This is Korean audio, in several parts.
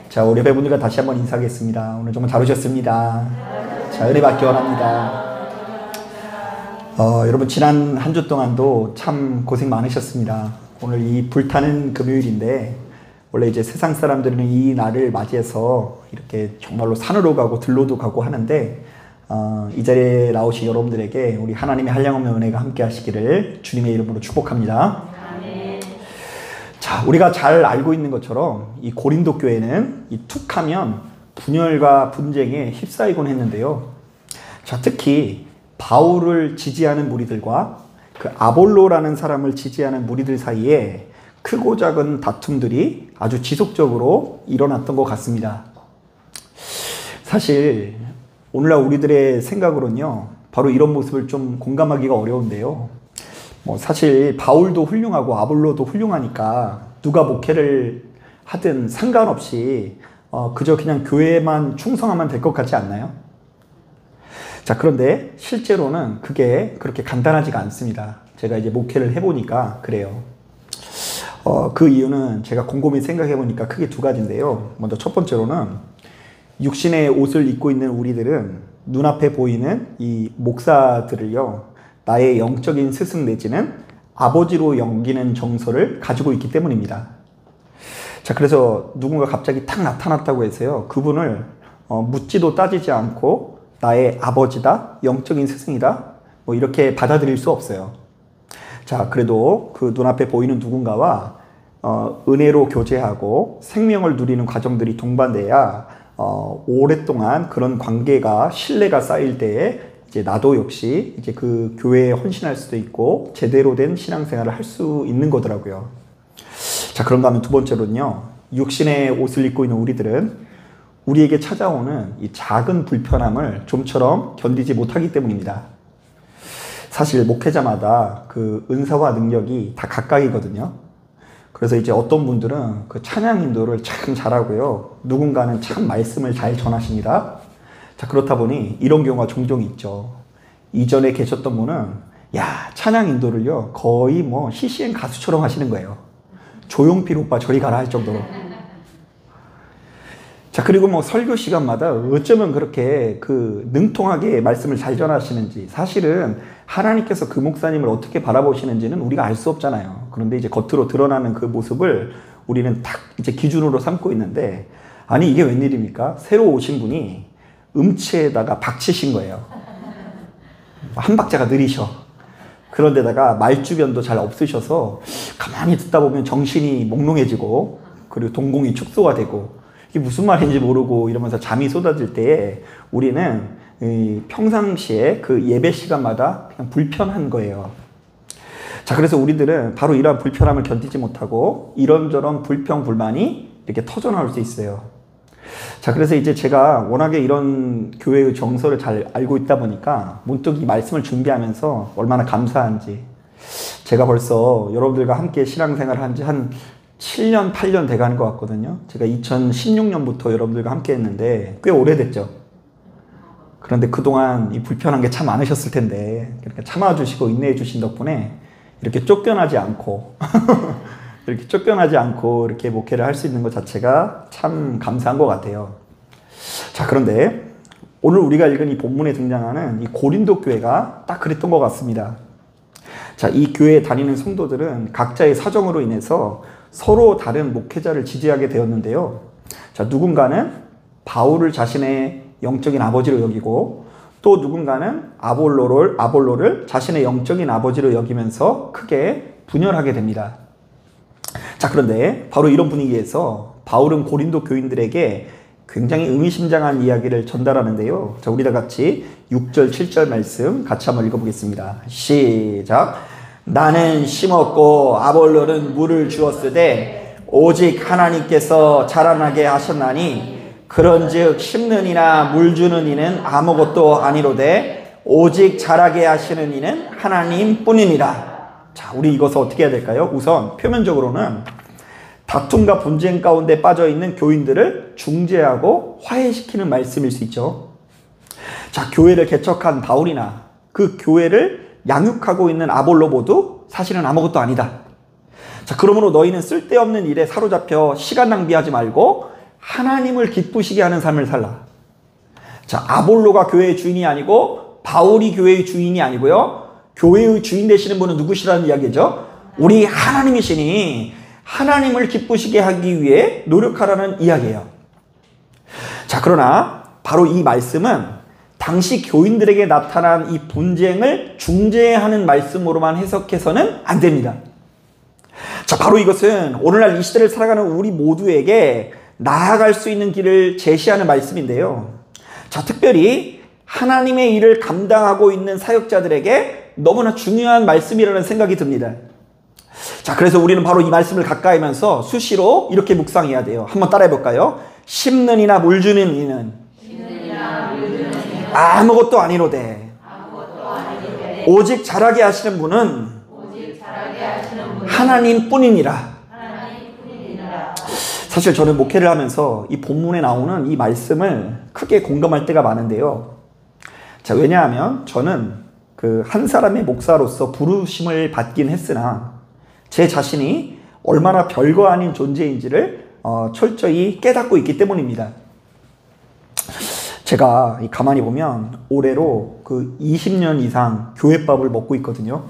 자, 우리 배분들과 다시 한번 인사하겠습니다. 오늘 정말 잘 오셨습니다. 자, 은혜 받기 원합니다. 여러분 지난 한 주 동안도 참 고생 많으셨습니다. 오늘 이 불타는 금요일인데 원래 이제 세상 사람들은 이 날을 맞이해서 이렇게 정말로 산으로 가고 들로도 가고 하는데 이 자리에 나오신 여러분들에게 우리 하나님의 한량없는 은혜가 함께 하시기를 주님의 이름으로 축복합니다. 자, 우리가 잘 알고 있는 것처럼 이 고린도 교회는 이 툭하면 분열과 분쟁에 휩싸이곤 했는데요. 자, 특히 바울을 지지하는 무리들과 그 아볼로라는 사람을 지지하는 무리들 사이에 크고 작은 다툼들이 아주 지속적으로 일어났던 것 같습니다. 사실 오늘날 우리들의 생각으로는요, 바로 이런 모습을 좀 공감하기가 어려운데요. 사실 바울도 훌륭하고 아볼로도 훌륭하니까 누가 목회를 하든 상관없이 그저 그냥 교회만 충성하면 될 것 같지 않나요? 자, 그런데 실제로는 그게 그렇게 간단하지가 않습니다. 제가 이제 목회를 해보니까 그래요. 그 이유는 제가 곰곰이 생각해보니까 크게 두 가지인데요. 먼저 첫 번째로는 육신의 옷을 입고 있는 우리들은 눈앞에 보이는 이 목사들을요, 나의 영적인 스승 내지는 아버지로 여기는 정서를 가지고 있기 때문입니다. 자, 그래서 누군가 갑자기 탁 나타났다고 해서요, 그분을 묻지도 따지지 않고 나의 아버지다, 영적인 스승이다, 이렇게 받아들일 수 없어요. 자, 그래도 그 눈앞에 보이는 누군가와 은혜로 교제하고 생명을 누리는 과정들이 동반돼야 오랫동안 그런 관계가, 신뢰가 쌓일 때에 이제 나도 역시 이제 그 교회에 헌신할 수도 있고 제대로 된 신앙생활을 할 수 있는 거더라고요. 자, 그런가 하면 두 번째로는요, 육신의 옷을 입고 있는 우리들은 우리에게 찾아오는 이 작은 불편함을 좀처럼 견디지 못하기 때문입니다. 사실 목회자마다 그 은사와 능력이 다 각각이거든요. 그래서 이제 어떤 분들은 그 찬양 인도를 참 잘하고요, 누군가는 참 말씀을 잘 전하십니다. 자, 그렇다 보니 이런 경우가 종종 있죠. 이전에 계셨던 분은 찬양 인도를요 거의 CCN 가수처럼 하시는 거예요. 조용필 오빠 저리 가라 할 정도로. 자, 그리고 설교 시간마다 어쩌면 그렇게 그 능통하게 말씀을 잘 전하시는지, 사실은 하나님께서 그 목사님을 어떻게 바라보시는지는 우리가 알 수 없잖아요. 그런데 이제 겉으로 드러나는 그 모습을 우리는 딱 이제 기준으로 삼고 있는데, 아니 이게 웬일입니까? 새로 오신 분이 음치에다가 박치신 거예요. 한 박자가 느리셔. 그런데다가 말주변도 잘 없으셔서 가만히 듣다 보면 정신이 몽롱해지고, 그리고 동공이 축소가 되고, 이게 무슨 말인지 모르고 이러면서 잠이 쏟아질 때에 우리는 평상시에 그 예배 시간마다 그냥 불편한 거예요. 자, 그래서 우리들은 바로 이러한 불편함을 견디지 못하고 이런저런 불평, 불만이 이렇게 터져 나올 수 있어요. 자, 그래서 이제 제가 워낙에 이런 교회의 정서를 잘 알고 있다 보니까 문득 이 말씀을 준비하면서 얼마나 감사한지, 제가 벌써 여러분들과 함께 신앙생활을 한 지 한 7년, 8년 돼가는 것 같거든요. 제가 2016년부터 여러분들과 함께 했는데 꽤 오래됐죠. 그런데 그동안 이 불편한 게 참 많으셨을 텐데, 그러니까 참아주시고 인내해 주신 덕분에 이렇게 쫓겨나지 않고 이렇게 목회를 할 수 있는 것 자체가 참 감사한 것 같아요. 자, 그런데 오늘 우리가 읽은 이 본문에 등장하는 이 고린도 교회가 딱 그랬던 것 같습니다. 자, 이 교회에 다니는 성도들은 각자의 사정으로 인해서 서로 다른 목회자를 지지하게 되었는데요. 자, 누군가는 바울을 자신의 영적인 아버지로 여기고, 또 누군가는 아볼로를 자신의 영적인 아버지로 여기면서 크게 분열하게 됩니다. 자, 그런데 바로 이런 분위기에서 바울은 고린도 교인들에게 굉장히 의미심장한 이야기를 전달하는데요. 자, 우리 다 같이 6절, 7절 말씀 같이 한번 읽어보겠습니다. 시작. 나는 심었고 아볼로는 물을 주었으되 오직 하나님께서 자라나게 하셨나니, 그런즉 심는 이나 물 주는 이는 아무것도 아니로되 오직 자라게 하시는 이는 하나님 뿐이니라. 자, 우리 이것을 어떻게 해야 될까요? 우선 표면적으로는 다툼과 분쟁 가운데 빠져있는 교인들을 중재하고 화해시키는 말씀일 수 있죠. 자, 교회를 개척한 바울이나 그 교회를 양육하고 있는 아볼로 모두 사실은 아무것도 아니다. 자, 그러므로 너희는 쓸데없는 일에 사로잡혀 시간 낭비하지 말고 하나님을 기쁘시게 하는 삶을 살라. 자, 아볼로가 교회의 주인이 아니고 바울이 교회의 주인이 아니고요. 교회의 주인 되시는 분은 누구시라는 이야기죠? 우리 하나님이시니 하나님을 기쁘시게 하기 위해 노력하라는 이야기예요. 자, 그러나 바로 이 말씀은 당시 교인들에게 나타난 이 분쟁을 중재하는 말씀으로만 해석해서는 안 됩니다. 자, 바로 이것은 오늘날 이 시대를 살아가는 우리 모두에게 나아갈 수 있는 길을 제시하는 말씀인데요. 자, 특별히 하나님의 일을 감당하고 있는 사역자들에게 너무나 중요한 말씀이라는 생각이 듭니다. 자, 그래서 우리는 바로 이 말씀을 가까이 하면서 수시로 이렇게 묵상해야 돼요. 한번 따라해 볼까요? 심는 이나 물 주는 이는 아무것도 아니로되 오직 자라게 하시는 분은 하나님뿐이니라. 사실 저는 목회를 하면서 이 본문에 나오는 이 말씀을 크게 공감할 때가 많은데요. 자, 왜냐하면 저는 그 한 사람의 목사로서 부르심을 받긴 했으나 제 자신이 얼마나 별거 아닌 존재인지를 철저히 깨닫고 있기 때문입니다. 제가 가만히 보면 올해로 그 20년 이상 교회밥을 먹고 있거든요.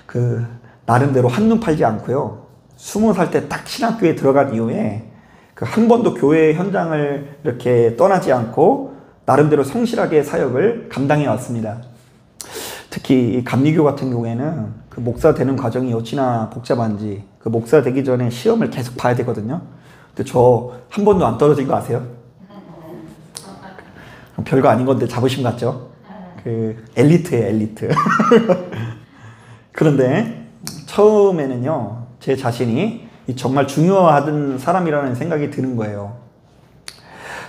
그 나름대로 한눈 팔지 않고요. 20살 때 딱 신학교에 들어간 이후에 그 한 번도 교회 현장을 이렇게 떠나지 않고 나름대로 성실하게 사역을 감당해 왔습니다. 특히 이 감리교 같은 경우에는 그 목사 되는 과정이 어찌나 복잡한지 그 목사 되기 전에 시험을 계속 봐야 되거든요. 근데 저 한 번도 안 떨어진 거 아세요? 별거 아닌 건데 자부심 같죠? 그 엘리트예요, 엘리트. 그런데 처음에는요, 제 자신이 정말 중요하던 사람이라는 생각이 드는 거예요.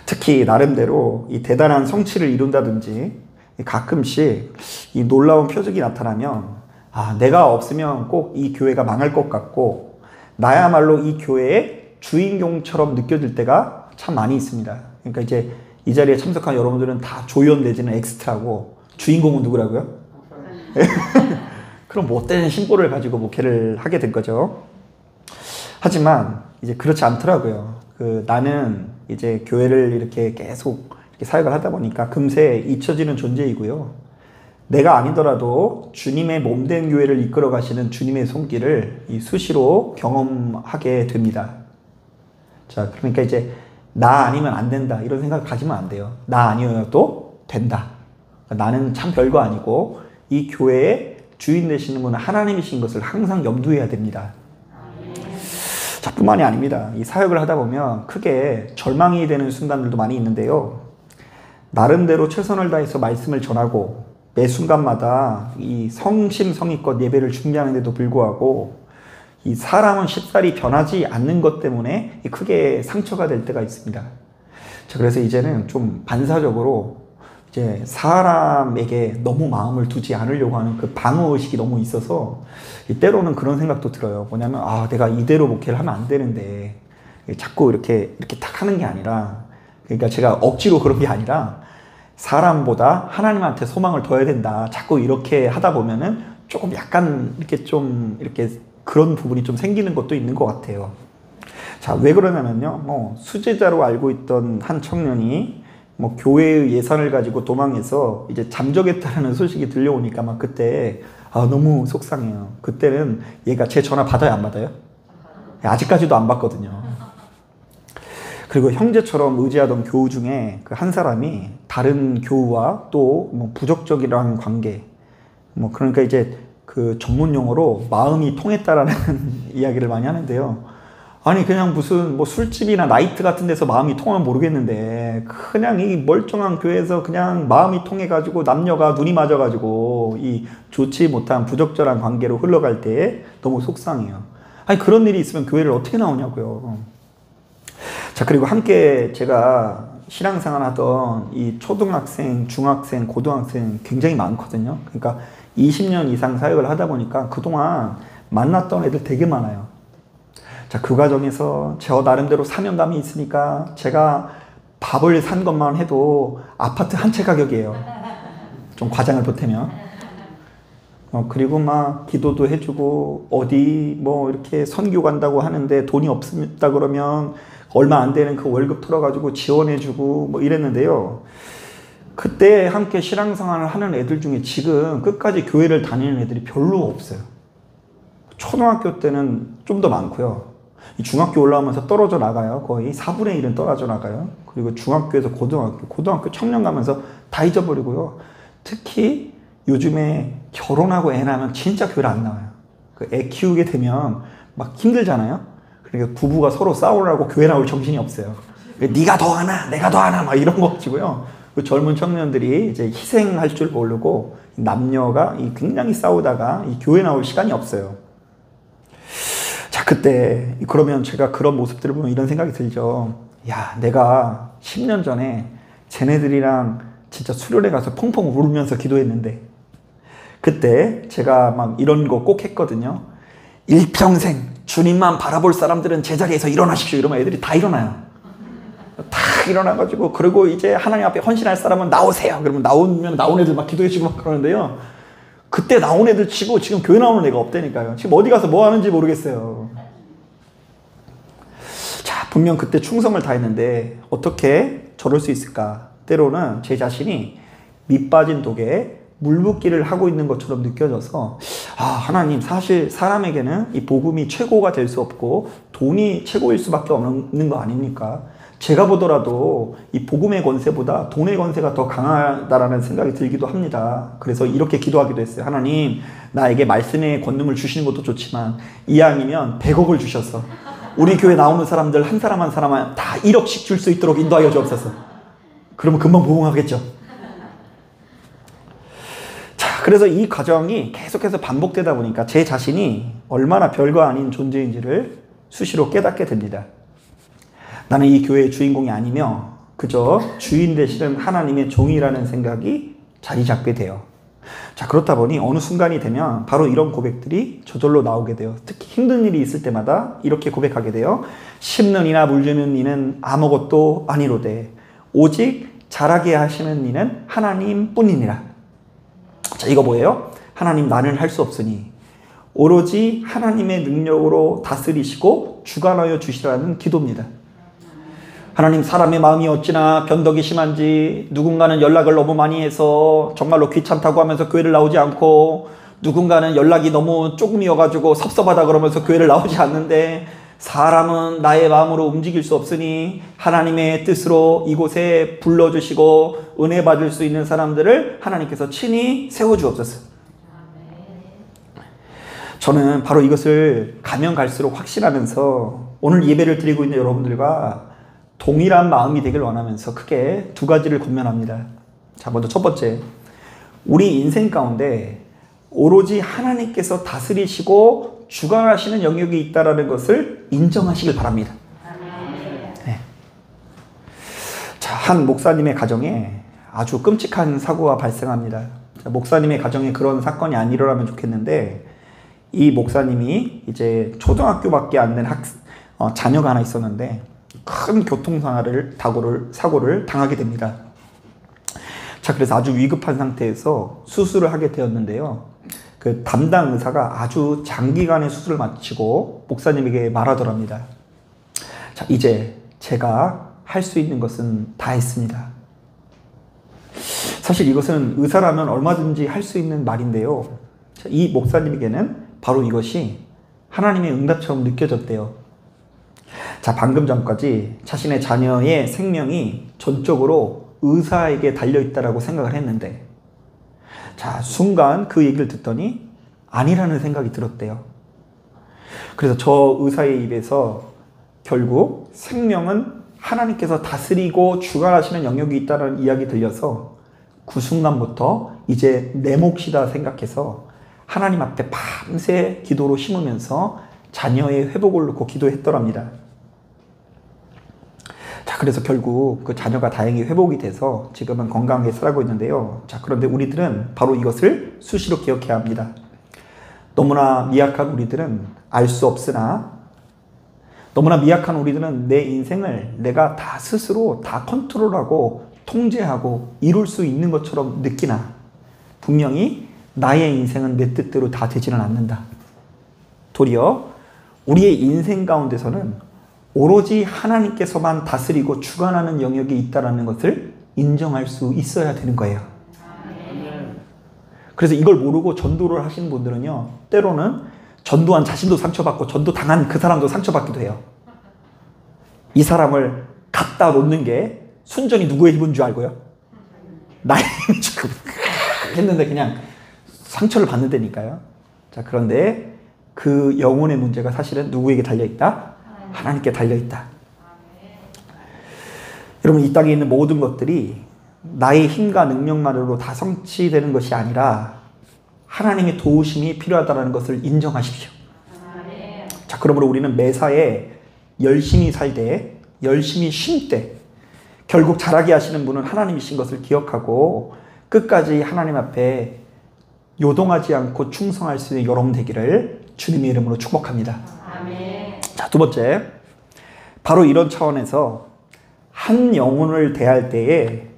특히 나름대로 이 대단한 성취를 이룬다든지 가끔씩 이 놀라운 표적이 나타나면 아, 내가 없으면 꼭 이 교회가 망할 것 같고 나야말로 이 교회의 주인공처럼 느껴질 때가 참 많이 있습니다. 그러니까 이제 이 자리에 참석한 여러분들은 다 조연 내지는 엑스트라고 주인공은 누구라고요? 그럼 못된 심보를 가지고 목회를 하게 된 거죠. 하지만 이제 그렇지 않더라고요. 나는 이제 교회를 이렇게 계속 이렇게 사역을 하다 보니까 금세 잊혀지는 존재이고요. 내가 아니더라도 주님의 몸된 교회를 이끌어 가시는 주님의 손길을 수시로 경험하게 됩니다. 자, 그러니까 이제 나 아니면 안 된다 이런 생각 가지면 안 돼요. 나 아니어도 된다. 나는 참 별거 아니고 이 교회의 주인 되시는 분은 하나님이신 것을 항상 염두해야 됩니다. 자, 뿐만이 아닙니다. 이 사역을 하다 보면 크게 절망이 되는 순간들도 많이 있는데요. 나름대로 최선을 다해서 말씀을 전하고 매 순간마다 이 성심성의껏 예배를 준비하는데도 불구하고 이 사람은 쉽사리 변하지 않는 것 때문에 크게 상처가 될 때가 있습니다. 자, 그래서 이제는 좀 반사적으로 이제 사람에게 너무 마음을 두지 않으려고 하는 그 방어의식이 너무 있어서 때로는 그런 생각도 들어요. 뭐냐면, 아, 내가 이대로 목회를 하면 안 되는데 자꾸 이렇게 딱 하는 게 아니라, 그러니까 제가 억지로 그런 게 아니라 사람보다 하나님한테 소망을 둬야 된다. 자꾸 이렇게 하다 보면은 조금 약간 이렇게 좀 이렇게 그런 부분이 좀 생기는 것도 있는 것 같아요. 자, 왜 그러냐면요. 수제자로 알고 있던 한 청년이 교회의 예산을 가지고 도망해서 이제 잠적했다는 소식이 들려오니까 막 그때 너무 속상해요. 그때는 얘가 제 전화 받아요, 안 받아요? 아직까지도 안 받거든요. 그리고 형제처럼 의지하던 교우 중에 그 한 사람이 다른 교우와 또 부적절이라는 관계, 그러니까 이제 그 전문 용어로 마음이 통했다라는 이야기를 많이 하는데요. 아니, 그냥 무슨 술집이나 나이트 같은 데서 마음이 통하면 모르겠는데 그냥 이 멀쩡한 교회에서 그냥 마음이 통해가지고 남녀가 눈이 맞아가지고 이 좋지 못한 부적절한 관계로 흘러갈 때 너무 속상해요. 아니, 그런 일이 있으면 교회를 어떻게 나오냐고요. 자, 그리고 함께 제가 신앙생활 하던 이 초등학생, 중학생, 고등학생 굉장히 많거든요. 그러니까 20년 이상 사역을 하다 보니까 그동안 만났던 애들 되게 많아요. 자, 그 과정에서 저 나름대로 사명감이 있으니까 제가 밥을 산 것만 해도 아파트 한 채 가격이에요. 좀 과장을 보태면. 그리고 막 기도도 해주고 어디 이렇게 선교 간다고 하는데 돈이 없다 그러면 얼마 안 되는 그 월급 털어가지고 지원해주고 뭐 이랬는데요. 그때 함께 신앙생활을 하는 애들 중에 지금 끝까지 교회를 다니는 애들이 별로 없어요. 초등학교 때는 좀 더 많고요. 중학교 올라오면서 떨어져 나가요. 거의 4분의 1은 떨어져 나가요. 그리고 중학교에서 고등학교 청년 가면서 다 잊어버리고요. 특히 요즘에 결혼하고 애 낳으면 진짜 교회를 안 나와요. 그 애 키우게 되면 막 힘들잖아요. 그러니까 부부가 서로 싸우려고 교회 나올 정신이 없어요. 네가 더 하나, 내가 더 하나 막 이런 거 가지고요. 그 젊은 청년들이 이제 희생할 줄 모르고 남녀가 굉장히 싸우다가 이 교회 나올 시간이 없어요. 자, 그때 그러면 제가 그런 모습들을 보면 이런 생각이 들죠. 야, 내가 10년 전에 쟤네들이랑 진짜 수련회 가서 펑펑 울면서 기도했는데 그때 제가 막 이런 거 꼭 했거든요. 일평생 주님만 바라볼 사람들은 제자리에서 일어나십시오. 이러면 애들이 다 일어나요. 다 일어나가지고 그리고 이제 하나님 앞에 헌신할 사람은 나오세요. 그러면 나온 애들 막 기도해주고 막 그러는데요. 그때 나온 애들 치고 지금 교회 나오는 애가 없다니까요. 지금 어디 가서 뭐 하는지 모르겠어요. 자, 분명 그때 충성을 다했는데 어떻게 저럴 수 있을까? 때로는 제 자신이 밑 빠진 독에 물 붓기를 하고 있는 것처럼 느껴져서 하나님, 사실 사람에게는 이 복음이 최고가 될 수 없고 돈이 최고일 수밖에 없는 거 아닙니까? 제가 보더라도 이 복음의 권세보다 돈의 권세가 더 강하다라는 생각이 들기도 합니다. 그래서 이렇게 기도하기도 했어요. 하나님, 나에게 말씀의 권능을 주시는 것도 좋지만 이왕이면 100억을 주셔서 우리 교회 나오는 사람들 한 사람 한 사람 다 1억씩 줄 수 있도록 인도하여 주옵소서. 그러면 금방 부흥하겠죠. 자, 그래서 이 과정이 계속해서 반복되다 보니까 제 자신이 얼마나 별거 아닌 존재인지를 수시로 깨닫게 됩니다. 나는 이 교회의 주인공이 아니며 그저 주인 되시는 하나님의 종이라는 생각이 자리 잡게 돼요. 자, 그렇다 보니 어느 순간이 되면 바로 이런 고백들이 저절로 나오게 돼요. 특히 힘든 일이 있을 때마다 이렇게 고백하게 돼요. 심는 이나 물주는 이는 아무것도 아니로되 오직 자라게 하시는 이는 하나님뿐이니라. 자, 이거 뭐예요? 하나님, 나는 할 수 없으니 오로지 하나님의 능력으로 다스리시고 주관하여 주시라는 기도입니다. 하나님, 사람의 마음이 어찌나 변덕이 심한지 누군가는 연락을 너무 많이 해서 정말로 귀찮다고 하면서 교회를 나오지 않고 누군가는 연락이 너무 조금이어가지고 섭섭하다 그러면서 교회를 나오지 않는데 사람은 나의 마음으로 움직일 수 없으니 하나님의 뜻으로 이곳에 불러주시고 은혜 받을 수 있는 사람들을 하나님께서 친히 세워주옵소서. 저는 바로 이것을 가면 갈수록 확신하면서 오늘 예배를 드리고 있는 여러분들과 동일한 마음이 되길 원하면서 크게 두 가지를 권면합니다. 자, 먼저 첫 번째, 우리 인생 가운데 오로지 하나님께서 다스리시고 주관하시는 영역이 있다는 것을 인정하시길 바랍니다. 네. 자, 한 목사님의 가정에 아주 끔찍한 사고가 발생합니다. 자, 목사님의 가정에 그런 사건이 안 일어나면 좋겠는데 이 목사님이 이제 초등학교밖에 안 된 자녀가 하나 있었는데 큰 사고를 당하게 됩니다. 자, 그래서 아주 위급한 상태에서 수술을 하게 되었는데요. 그 담당 의사가 아주 장기간의 수술을 마치고 목사님에게 말하더랍니다. 자, 이제 제가 할 수 있는 것은 다 했습니다. 사실 이것은 의사라면 얼마든지 할 수 있는 말인데요. 자, 이 목사님에게는 바로 이것이 하나님의 응답처럼 느껴졌대요. 자, 방금 전까지 자신의 자녀의 생명이 전적으로 의사에게 달려있다라고 생각을 했는데 자, 순간 그 얘기를 듣더니 아니라는 생각이 들었대요. 그래서 저 의사의 입에서 결국 생명은 하나님께서 다스리고 주관하시는 영역이 있다는 이야기 들려서 그 순간부터 이제 내 몫이다 생각해서 하나님 앞에 밤새 기도로 심으면서 자녀의 회복을 놓고 기도했더랍니다. 자, 그래서 결국 그 자녀가 다행히 회복이 돼서 지금은 건강하게 살고 있는데요. 자, 그런데 우리들은 바로 이것을 수시로 기억해야 합니다. 너무나 미약한 우리들은 알 수 없으나 너무나 미약한 우리들은 내 인생을 내가 다 스스로 다 컨트롤하고 통제하고 이룰 수 있는 것처럼 느끼나 분명히 나의 인생은 내 뜻대로 다 되지는 않는다. 도리어 우리의 인생 가운데서는 오로지 하나님께서만 다스리고 주관하는 영역이 있다는 것을 인정할 수 있어야 되는 거예요. 그래서 이걸 모르고 전도를 하시는 분들은요, 때로는 전도한 자신도 상처받고 전도 당한 그 사람도 상처받기도 해요. 이 사람을 갖다 놓는 게 순전히 누구의 힘인 줄 알고요? 나의 힘인 줄 했는데 그냥 상처를 받는다니까요. 자, 그런데 그 영혼의 문제가 사실은 누구에게 달려있다? 하나님께 달려있다. 여러분, 이 땅에 있는 모든 것들이 나의 힘과 능력만으로 다 성취되는 것이 아니라 하나님의 도우심이 필요하다는 것을 인정하십시오. 자, 그러므로 우리는 매사에 열심히 살되, 열심히 쉴 때 결국 잘하게 하시는 분은 하나님이신 것을 기억하고 끝까지 하나님 앞에 요동하지 않고 충성할 수 있는 여러분 되기를 주님의 이름으로 축복합니다. 아멘. 자, 두 번째, 바로 이런 차원에서 한 영혼을 대할 때에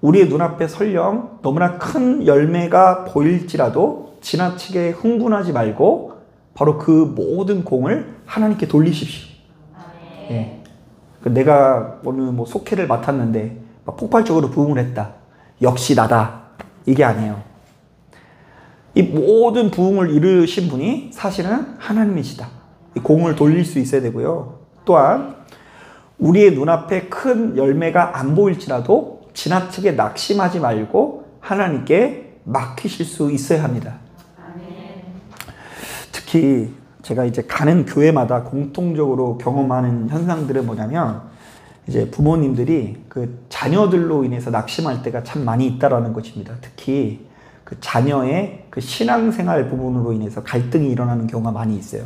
우리의 눈앞에 설령 너무나 큰 열매가 보일지라도 지나치게 흥분하지 말고 바로 그 모든 공을 하나님께 돌리십시오. 예. 내가 오늘 뭐 속회를 맡았는데 폭발적으로 부흥을 했다. 역시 나다. 이게 아니에요. 이 모든 부흥을 이루신 분이 사실은 하나님이시다. 이 공을 돌릴 수 있어야 되고요. 또한 우리의 눈앞에 큰 열매가 안 보일지라도 지나치게 낙심하지 말고 하나님께 맡기실 수 있어야 합니다. 특히 제가 이제 가는 교회마다 공통적으로 경험하는 현상들은 뭐냐면, 이제 부모님들이 그 자녀들로 인해서 낙심할 때가 참 많이 있다라는 것입니다. 특히 그 자녀의 그 신앙생활 부분으로 인해서 갈등이 일어나는 경우가 많이 있어요.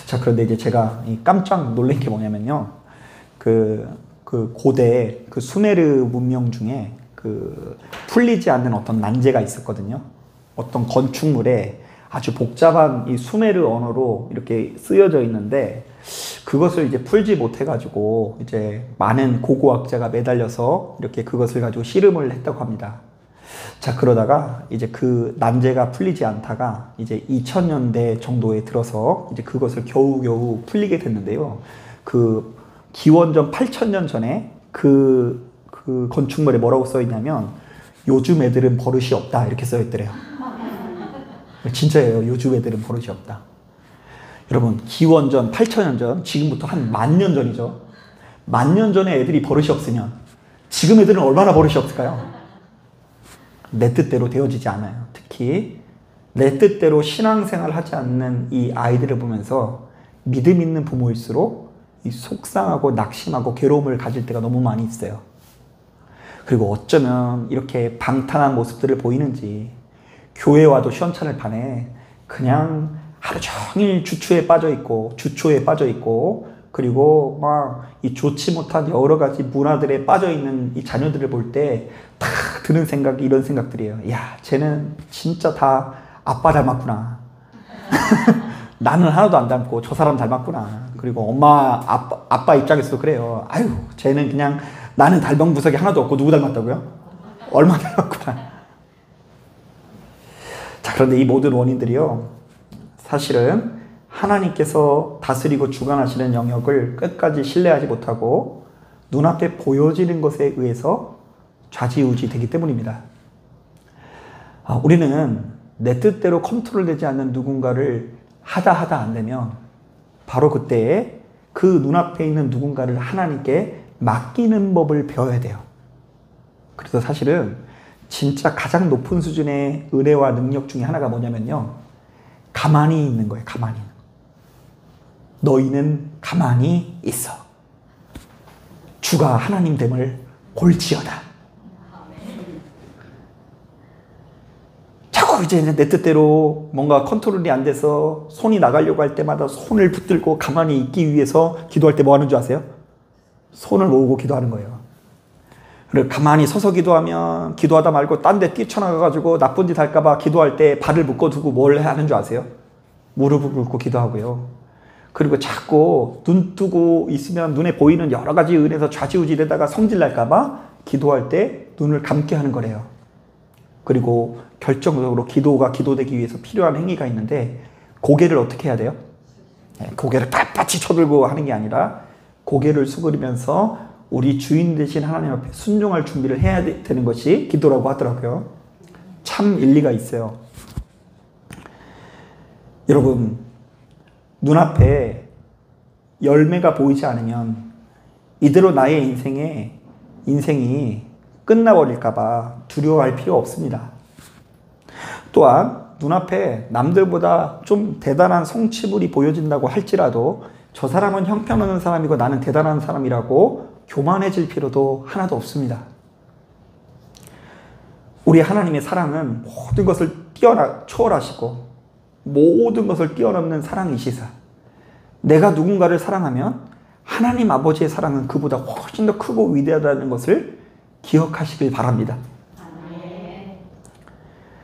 자, 그런데 이제 제가 깜짝 놀란 게 뭐냐면요. 그 고대 그 수메르 문명 중에 그 풀리지 않는 어떤 난제가 있었거든요. 어떤 건축물에 아주 복잡한 이 수메르 언어로 이렇게 쓰여져 있는데 그것을 이제 풀지 못해가지고 이제 많은 고고학자가 매달려서 이렇게 그것을 가지고 씨름을 했다고 합니다. 자, 그러다가 이제 그 난제가 풀리지 않다가 이제 2000년대 정도에 들어서 이제 그것을 겨우겨우 풀리게 됐는데요. 그 기원전 8000년 전에 그 건축물에 뭐라고 써있냐면 요즘 애들은 버릇이 없다 이렇게 써있더래요. 진짜예요. 요즘 애들은 버릇이 없다. 여러분, 기원전 8000년 전, 지금부터 한 10,000년 전이죠. 10,000년 전에 애들이 버릇이 없으면 지금 애들은 얼마나 버릇이 없을까요? 내 뜻대로 되어지지 않아요. 특히 내 뜻대로 신앙생활을 하지 않는 이 아이들을 보면서 믿음 있는 부모일수록 이 속상하고 낙심하고 괴로움을 가질 때가 너무 많이 있어요. 그리고 어쩌면 이렇게 방탕한 모습들을 보이는지 교회 와도 시원찮을 판에 그냥 하루 종일 주초에 빠져 있고 그리고 막 이 좋지 못한 여러 가지 문화들에 빠져 있는 이 자녀들을 볼 때 딱 드는 생각이 이런 생각들이에요. 야, 쟤는 진짜 다 아빠 닮았구나. 나는 하나도 안 닮고 저 사람 닮았구나. 그리고 엄마, 아빠 입장에서도 그래요. 아유, 쟤는 그냥 나는 닮은 구석이 하나도 없고 누구 닮았다고요? 얼마 닮았구나. 자, 그런데 이 모든 원인들이요, 사실은 하나님께서 다스리고 주관하시는 영역을 끝까지 신뢰하지 못하고 눈앞에 보여지는 것에 의해서 좌지우지 되기 때문입니다. 우리는 내 뜻대로 컨트롤되지 않는 누군가를 하다 안 되면 바로 그때에 그 눈앞에 있는 누군가를 하나님께 맡기는 법을 배워야 돼요. 그래서 사실은 진짜 가장 높은 수준의 은혜와 능력 중에 하나가 뭐냐면요, 가만히 있는 거예요. 가만히. 너희는 가만히 있어. 주가 하나님 됨을 볼지어다. 자꾸 이제 내 뜻대로 뭔가 컨트롤이 안 돼서 손이 나가려고 할 때마다 손을 붙들고 가만히 있기 위해서 기도할 때 뭐 하는 줄 아세요? 손을 모으고 기도하는 거예요. 그리고 가만히 서서 기도하면 기도하다 말고 딴 데 뛰쳐나가가지고 나쁜 짓 할까봐 기도할 때 발을 묶어두고 뭘 하는 줄 아세요? 무릎을 꿇고 기도하고요. 그리고 자꾸 눈 뜨고 있으면 눈에 보이는 여러 가지 은혜에서 좌지우지 되다가 성질 날까봐 기도할 때 눈을 감게 하는 거래요. 그리고 결정적으로 기도가 기도되기 위해서 필요한 행위가 있는데 고개를 어떻게 해야 돼요? 고개를 빳빳이 쳐들고 하는 게 아니라 고개를 숙이면서 우리 주인 되신 하나님 앞에 순종할 준비를 해야 되는 것이 기도라고 하더라고요. 참 일리가 있어요. 여러분, 눈앞에 열매가 보이지 않으면 이대로 나의 인생이 끝나버릴까봐 두려워할 필요 없습니다. 또한 눈앞에 남들보다 좀 대단한 성취물이 보여진다고 할지라도 저 사람은 형편없는 사람이고 나는 대단한 사람이라고 교만해질 필요도 하나도 없습니다. 우리 하나님의 사랑은 모든 것을 초월하시고 모든 것을 뛰어넘는 사랑이시사 내가 누군가를 사랑하면 하나님 아버지의 사랑은 그보다 훨씬 더 크고 위대하다는 것을 기억하시길 바랍니다.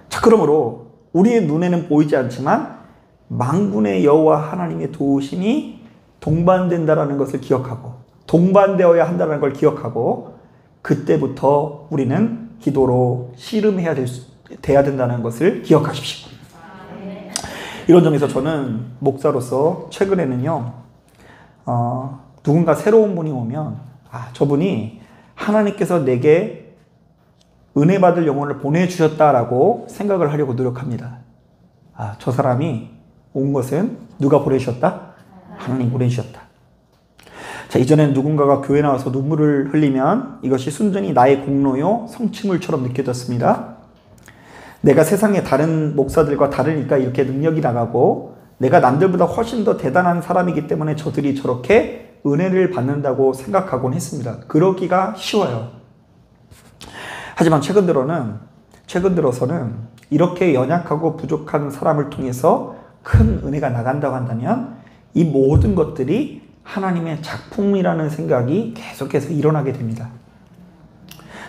자, 그러므로 우리의 눈에는 보이지 않지만 만군의 여호와 하나님의 도우심이 동반된다는 것을 기억하고 동반되어야 한다는 걸 기억하고 그때부터 우리는 기도로 씨름해야 돼야 된다는 것을 기억하십시오. 이런 점에서 저는 목사로서 최근에는요, 누군가 새로운 분이 오면 저분이 하나님께서 내게 은혜 받을 영혼을 보내주셨다라고 생각을 하려고 노력합니다. 저 사람이 온 것은 누가 보내주셨다? 하나님 보내주셨다. 자, 이전에는 누군가가 교회 나와서 눈물을 흘리면 이것이 순전히 나의 공로요 성취물처럼 느껴졌습니다. 내가 세상의 다른 목사들과 다르니까 이렇게 능력이 나가고 내가 남들보다 훨씬 더 대단한 사람이기 때문에 저들이 저렇게 은혜를 받는다고 생각하곤 했습니다. 그러기가 쉬워요. 하지만 최근 들어서는 이렇게 연약하고 부족한 사람을 통해서 큰 은혜가 나간다고 한다면 이 모든 것들이 하나님의 작품이라는 생각이 계속해서 일어나게 됩니다.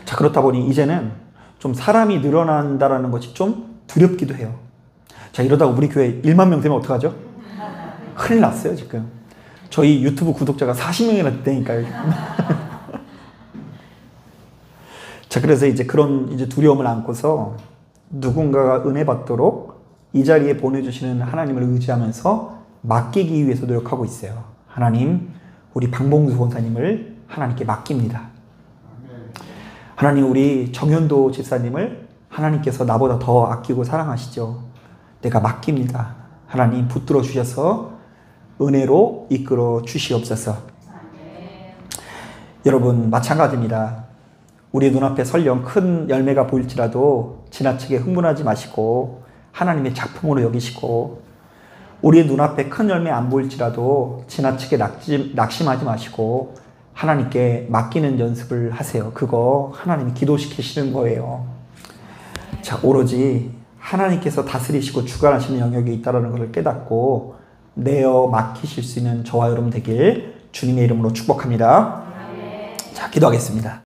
자, 그렇다 보니 이제는 좀 사람이 늘어난다는 것이 좀 두렵기도 해요. 자, 이러다가 우리 교회 1만 명 되면 어떡하죠? 큰일 났어요, 지금. 저희 유튜브 구독자가 40명이나 되니까요. 자, 그래서 이제 그런 두려움을 안고서 누군가가 은혜 받도록 이 자리에 보내주시는 하나님을 의지하면서 맡기기 위해서 노력하고 있어요. 하나님, 우리 박봉수 권사님을 하나님께 맡깁니다. 하나님, 우리 정현도 집사님을 하나님께서 나보다 더 아끼고 사랑하시죠. 내가 맡깁니다. 하나님, 붙들어 주셔서 은혜로 이끌어 주시옵소서. 여러분, 마찬가지입니다. 우리 눈앞에 설령 큰 열매가 보일지라도 지나치게 흥분하지 마시고 하나님의 작품으로 여기시고, 우리의 눈앞에 큰 열매 안 보일지라도 지나치게 낙심하지 마시고 하나님께 맡기는 연습을 하세요. 그거 하나님이 기도시키시는 거예요. 자, 오로지 하나님께서 다스리시고 주관하시는 영역이 있다는 것을 깨닫고 내어 맡기실 수 있는 저와 여러분 되길 주님의 이름으로 축복합니다. 자, 기도하겠습니다.